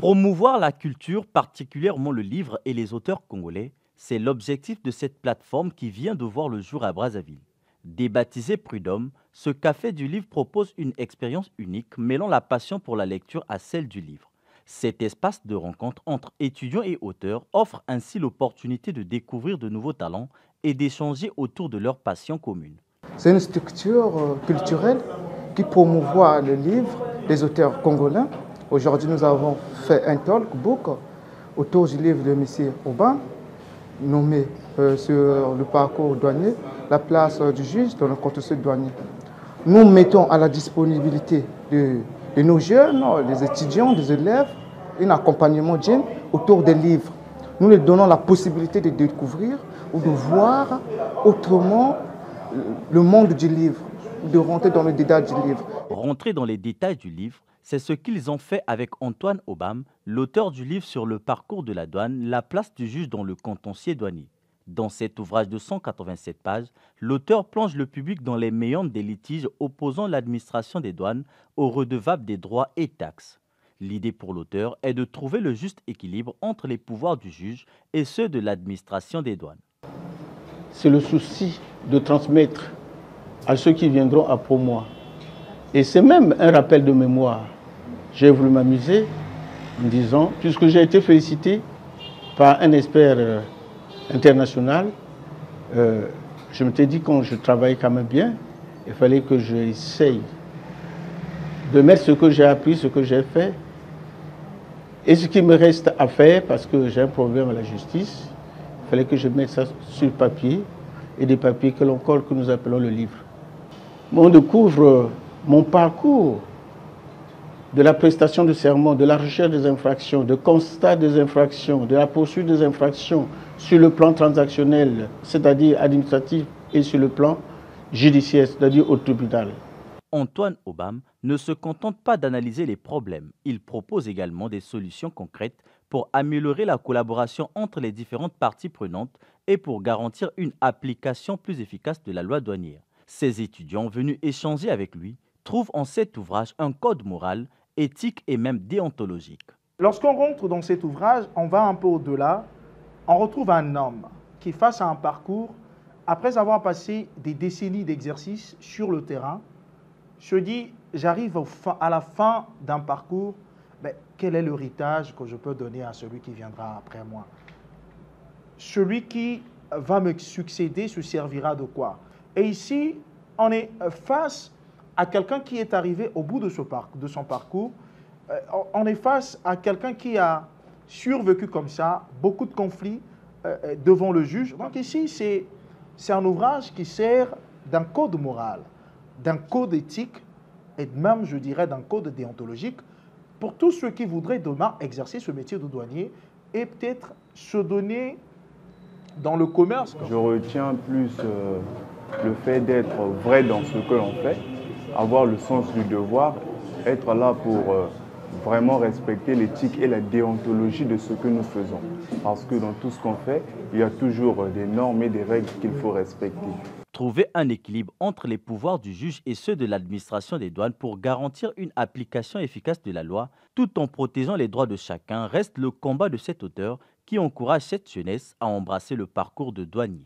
Promouvoir la culture, particulièrement le livre et les auteurs congolais, c'est l'objectif de cette plateforme qui vient de voir le jour à Brazzaville. Débaptisé Prud'homme, ce café du livre propose une expérience unique mêlant la passion pour la lecture à celle du livre. Cet espace de rencontre entre étudiants et auteurs offre ainsi l'opportunité de découvrir de nouveaux talents et d'échanger autour de leur passion commune. C'est une structure culturelle qui promouvoit le livre des auteurs congolais. Aujourd'hui, nous avons fait un talk-book autour du livre de M. Aubin, nommé sur le parcours douanier, la place du juge dans le contexte douanier. Nous mettons à la disponibilité de nos jeunes, des étudiants, des élèves, un accompagnement jeune autour des livres. Nous leur donnons la possibilité de découvrir ou de voir autrement le monde du livre, de rentrer dans le détail du livre. Rentrer dans les détails du livre, c'est ce qu'ils ont fait avec Antoine Obam, l'auteur du livre sur le parcours de la douane, la place du juge dans le contentieux douanier. Dans cet ouvrage de 187 pages, l'auteur plonge le public dans les méandres des litiges opposant l'administration des douanes aux redevables des droits et taxes. L'idée pour l'auteur est de trouver le juste équilibre entre les pouvoirs du juge et ceux de l'administration des douanes. C'est le souci de transmettre à ceux qui viendront après moi. Et c'est même un rappel de mémoire. J'ai voulu m'amuser en disant, puisque j'ai été félicité par un expert international, je m'étais dit quand je travaillais quand même bien, il fallait que j'essaye de mettre ce que j'ai appris, ce que j'ai fait, et ce qui me reste à faire, parce que j'ai un problème à la justice, il fallait que je mette ça sur papier, et des papiers que l'on colle, que nous appelons le livre. On découvre mon parcours de la prestation de serment, de la recherche des infractions, de constat des infractions, de la poursuite des infractions sur le plan transactionnel, c'est-à-dire administratif, et sur le plan judiciaire, c'est-à-dire au tribunal. Antoine Obam ne se contente pas d'analyser les problèmes, il propose également des solutions concrètes pour améliorer la collaboration entre les différentes parties prenantes et pour garantir une application plus efficace de la loi douanière. Ces étudiants venus échanger avec lui trouvent en cet ouvrage un code moral, éthique et même déontologique. Lorsqu'on rentre dans cet ouvrage, on va un peu au-delà. On retrouve un homme qui, face à un parcours, après avoir passé des décennies d'exercice sur le terrain, se dit, j'arrive à la fin d'un parcours, mais quel est l'héritage que je peux donner à celui qui viendra après moi? Celui qui va me succéder se servira de quoi? Et ici, on est face à quelqu'un qui est arrivé au bout de son parcours. On est face à quelqu'un qui a survécu comme ça, beaucoup de conflits devant le juge. Donc ici, c'est un ouvrage qui sert d'un code moral, d'un code éthique et même, je dirais, d'un code déontologique pour tous ceux qui voudraient demain exercer ce métier de douanier et peut-être se donner dans le commerce. Je retiens plus le fait d'être vrai dans ce que l'on fait, avoir le sens du devoir, être là pour vraiment respecter l'éthique et la déontologie de ce que nous faisons. Parce que dans tout ce qu'on fait, il y a toujours des normes et des règles qu'il faut respecter. Trouver un équilibre entre les pouvoirs du juge et ceux de l'administration des douanes pour garantir une application efficace de la loi, tout en protégeant les droits de chacun, reste le combat de cet auteur qui encourage cette jeunesse à embrasser le parcours de douanier.